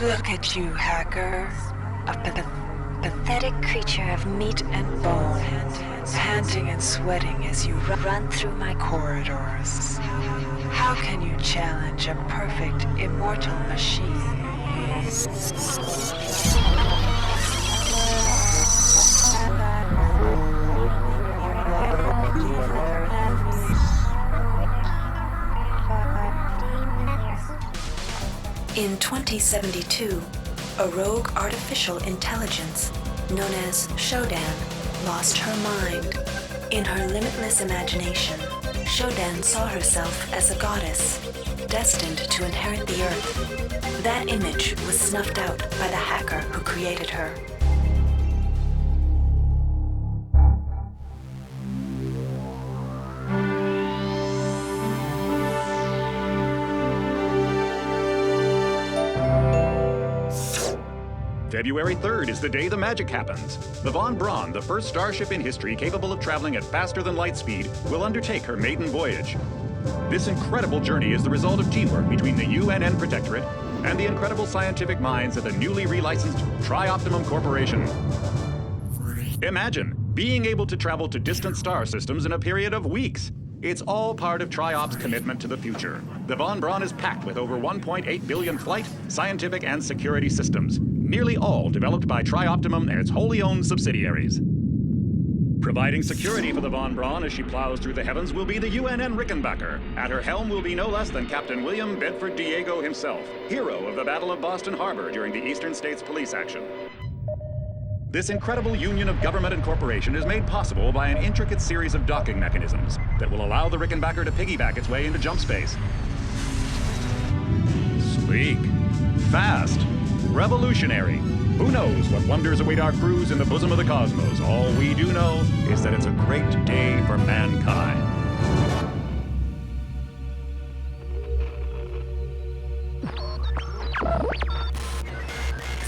Look at you, hacker. A pathetic creature of meat and bone, panting and sweating as you run through my corridors. How can you challenge a perfect, immortal machine? In 2072, a rogue artificial intelligence known as SHODAN lost her mind. In her limitless imagination, SHODAN saw herself as a goddess, destined to inherit the earth. That image was snuffed out by the hacker who created her. February 3rd is the day the magic happens. The Von Braun, the first starship in history capable of traveling at faster than light speed, will undertake her maiden voyage. This incredible journey is the result of teamwork between the UNN Protectorate and the incredible scientific minds at the newly relicensed Tri-Optimum Corporation. Imagine being able to travel to distant star systems in a period of weeks. It's all part of Tri-Op's commitment to the future. The Von Braun is packed with over 1.8 billion flight, scientific, and security systems, nearly all developed by Tri-Optimum and its wholly owned subsidiaries. Providing security for the Von Braun as she plows through the heavens will be the UNN Rickenbacker. At her helm will be no less than Captain William Bedford Diego himself, hero of the Battle of Boston Harbor during the Eastern States Police action. This incredible union of government and corporation is made possible by an intricate series of docking mechanisms that will allow the Rickenbacker to piggyback its way into jump space. Sleek, fast, revolutionary. Who knows what wonders await our crews in the bosom of the cosmos? All we do know is that it's a great day for mankind.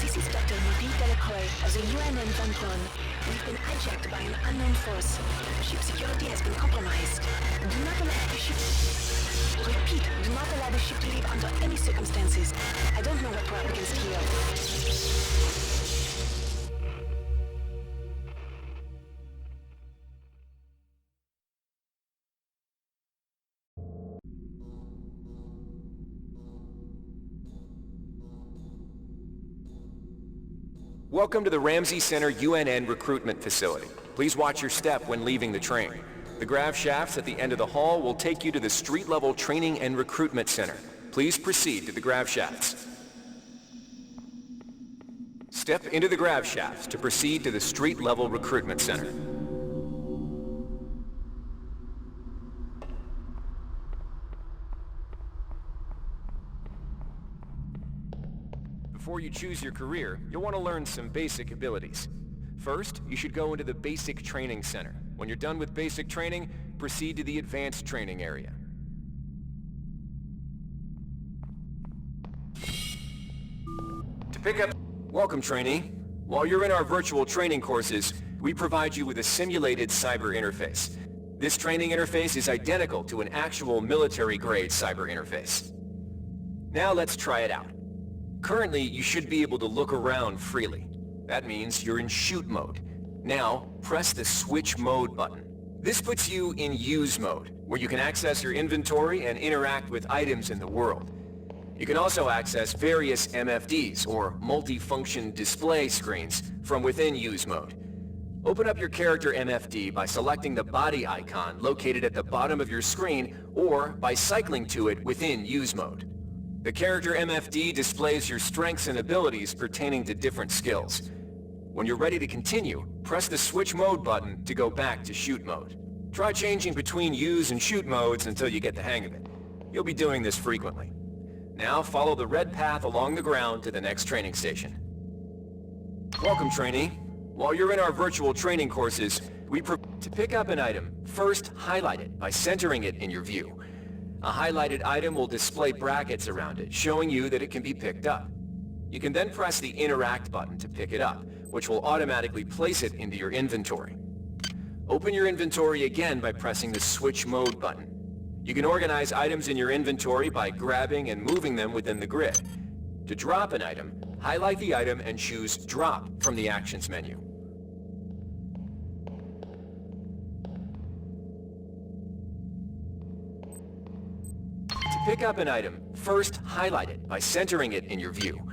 This is Dr. Nidhi Delacroix of the UNN Von Braun. We've been hijacked by an unknown force. Ship security has been compromised. Do not allow the ship... Repeat, do not allow the ship to leave under any circumstances. I don't know what we're up against here. Welcome to the Ramsey Center UNN recruitment facility. Please watch your step when leaving the train. The grav shafts at the end of the hall will take you to the street-level training and recruitment center. Please proceed to the grav shafts. Step into the grav shafts to proceed to the street-level recruitment center. Before you choose your career, you'll want to learn some basic abilities. First, you should go into the Basic Training Center. When you're done with basic training, proceed to the Advanced Training area. To pick up... Welcome, trainee. While you're in our virtual training courses, we provide you with a simulated cyber interface. This training interface is identical to an actual military-grade cyber interface. Now let's try it out. Currently, you should be able to look around freely. That means you're in shoot mode. Now, press the switch mode button. This puts you in use mode, where you can access your inventory and interact with items in the world. You can also access various MFDs, or multi-function display screens, from within use mode. Open up your character MFD by selecting the body icon located at the bottom of your screen, or by cycling to it within use mode. The character MFD displays your strengths and abilities pertaining to different skills. When you're ready to continue, press the switch mode button to go back to shoot mode. Try changing between use and shoot modes until you get the hang of it. You'll be doing this frequently. Now follow the red path along the ground to the next training station. Welcome, trainee. While you're in our virtual training courses, to pick up an item, first highlight it by centering it in your view. A highlighted item will display brackets around it, showing you that it can be picked up. You can then press the Interact button to pick it up, which will automatically place it into your inventory. Open your inventory again by pressing the Switch Mode button. You can organize items in your inventory by grabbing and moving them within the grid. To drop an item, highlight the item and choose Drop from the Actions menu. To pick up an item, first highlight it by centering it in your view.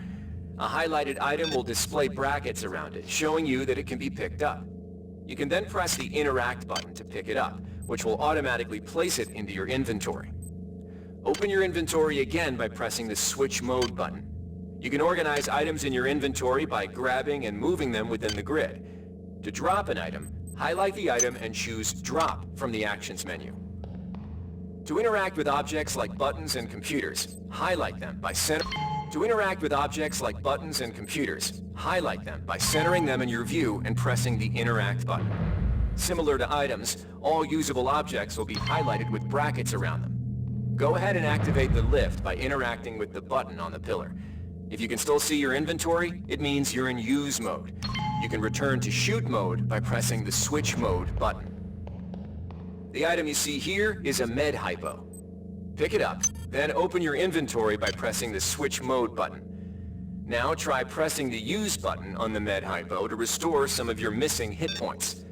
A highlighted item will display brackets around it, showing you that it can be picked up. You can then press the Interact button to pick it up, which will automatically place it into your inventory. Open your inventory again by pressing the Switch Mode button. You can organize items in your inventory by grabbing and moving them within the grid. To drop an item, highlight the item and choose Drop from the Actions menu. To interact with objects like buttons and computers, highlight them by centering them in your view and pressing the Interact button. Similar to items, all usable objects will be highlighted with brackets around them. Go ahead and activate the lift by interacting with the button on the pillar. If you can still see your inventory, it means you're in Use mode. You can return to Shoot mode by pressing the Switch Mode button. The item you see here is a med hypo. Pick it up, then open your inventory by pressing the Switch Mode button. Now try pressing the Use button on the med hypo to restore some of your missing hit points.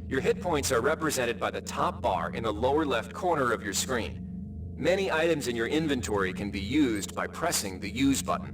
Your hit points are represented by the top bar in the lower left corner of your screen. Many items in your inventory can be used by pressing the Use button.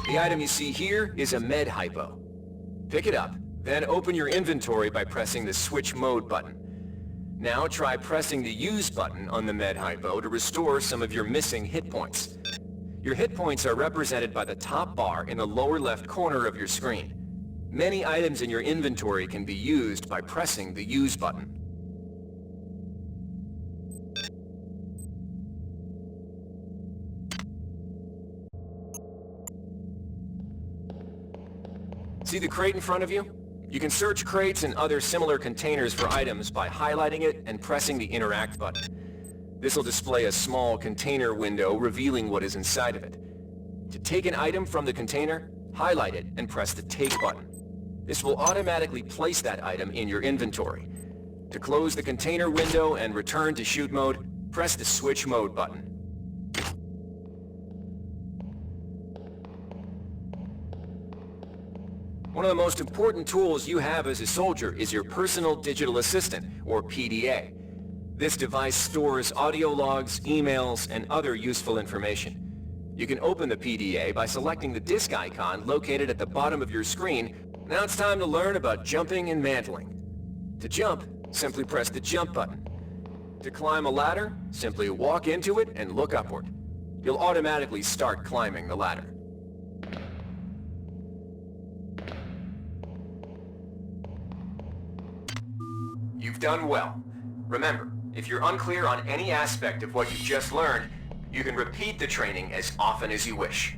The item you see here is a med hypo. Pick it up, then open your inventory by pressing the Switch Mode button. Now try pressing the Use button on the med hypo to restore some of your missing hit points. Your hit points are represented by the top bar in the lower left corner of your screen. Many items in your inventory can be used by pressing the Use button. See the crate in front of you? You can search crates and other similar containers for items by highlighting it and pressing the Interact button. This will display a small container window revealing what is inside of it. To take an item from the container, highlight it and press the Take button. This will automatically place that item in your inventory. To close the container window and return to Shoot mode, press the Switch Mode button. One of the most important tools you have as a soldier is your Personal Digital Assistant, or PDA. This device stores audio logs, emails, and other useful information. You can open the PDA by selecting the disk icon located at the bottom of your screen. Now it's time to learn about jumping and mantling. To jump, simply press the Jump button. To climb a ladder, simply walk into it and look upward. You'll automatically start climbing the ladder. You've done well. Remember, if you're unclear on any aspect of what you've just learned, you can repeat the training as often as you wish.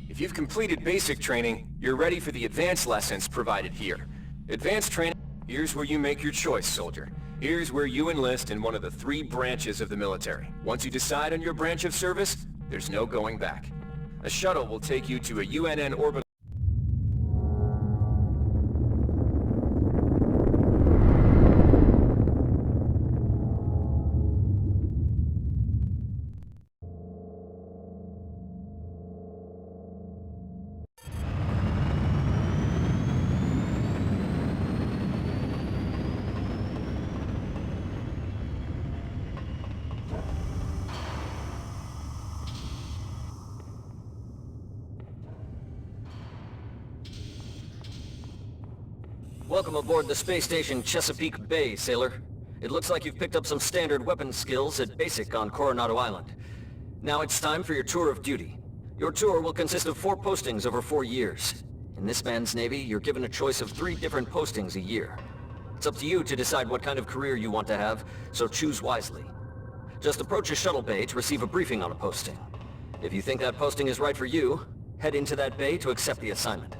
If you've completed basic training, you're ready for the advanced lessons provided here. Advanced training, here's where you make your choice, soldier. Here's where you enlist in one of the 3 branches of the military. Once you decide on your branch of service, there's no going back. A shuttle will take you to a UNN orbital. Welcome aboard the space station Chesapeake Bay, sailor. It looks like you've picked up some standard weapon skills at basic on Coronado Island. Now it's time for your tour of duty. Your tour will consist of 4 postings over 4 years. In this man's Navy, you're given a choice of 3 different postings a year. It's up to you to decide what kind of career you want to have, so choose wisely. Just approach a shuttle bay to receive a briefing on a posting. If you think that posting is right for you, head into that bay to accept the assignment.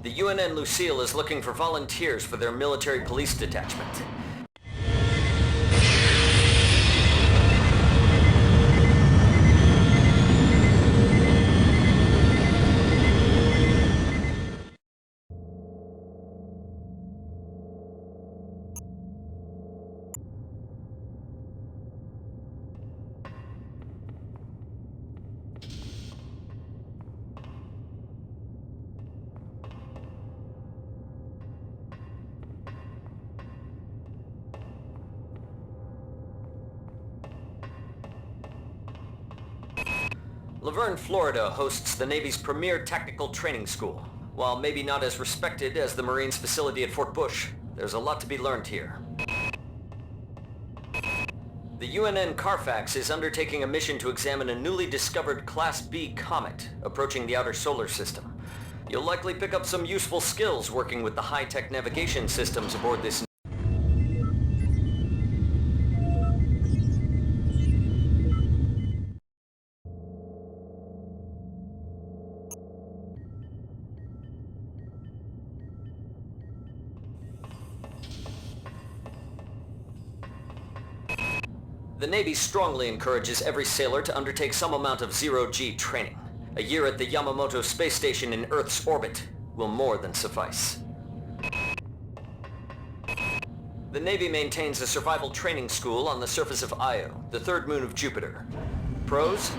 The UNN Lucille is looking for volunteers for their military police detachment. Laverne, Florida hosts the Navy's premier technical training school. While maybe not as respected as the Marines' facility at Fort Bush, there's a lot to be learned here. The UNN Carfax is undertaking a mission to examine a newly discovered Class B comet approaching the outer solar system. You'll likely pick up some useful skills working with the high-tech navigation systems aboard this. The Navy strongly encourages every sailor to undertake some amount of zero-G training. A year at the Yamamoto space station in Earth's orbit will more than suffice. The Navy maintains a survival training school on the surface of Io, the third moon of Jupiter. Pros?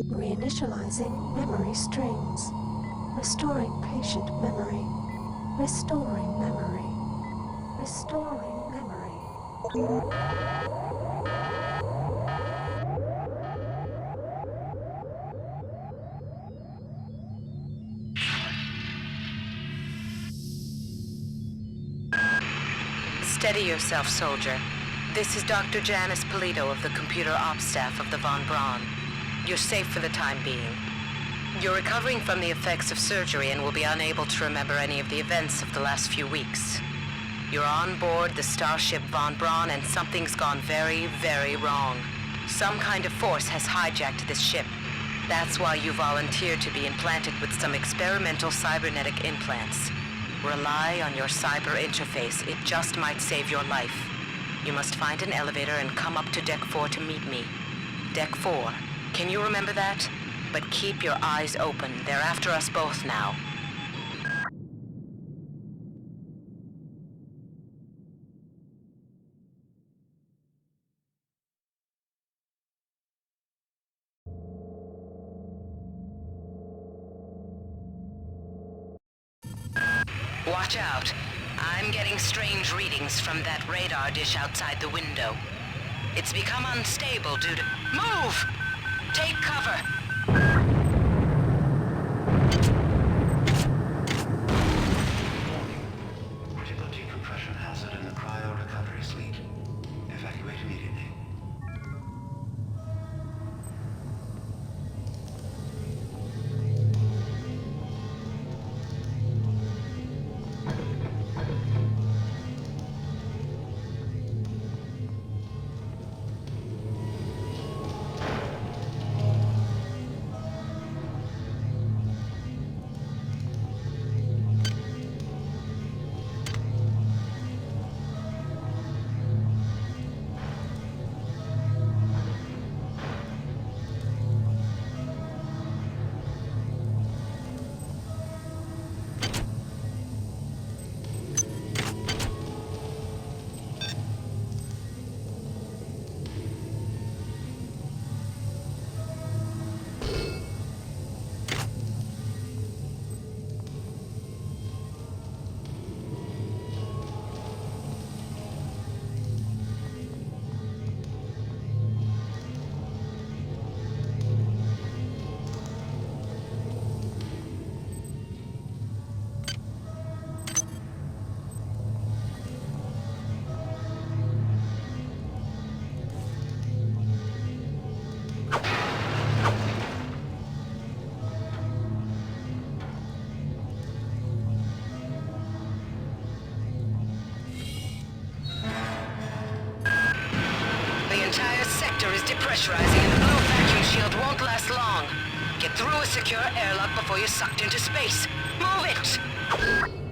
Reinitializing memory strings. Restoring patient memory. Restoring memory. Restoring memory. Steady yourself, soldier. This is Dr. Janice Polito of the Computer Ops Staff of the Von Braun. You're safe for the time being. You're recovering from the effects of surgery and will be unable to remember any of the events of the last few weeks. You're on board the starship Von Braun and something's gone very, very wrong. Some kind of force has hijacked this ship. That's why you volunteered to be implanted with some experimental cybernetic implants. Rely on your cyber interface. It just might save your life. You must find an elevator and come up to Deck 4 to meet me. Deck 4. Can you remember that? But keep your eyes open. They're after us both now. Watch out. I'm getting strange readings from that radar dish outside the window. It's become unstable due to... Move! Take cover! Critical decompression hazard in the cryo-recovery sleep. Evacuate immediately. is depressurizing and the blue vacuum shield won't last long. Get through a secure airlock before you're sucked into space. Move it!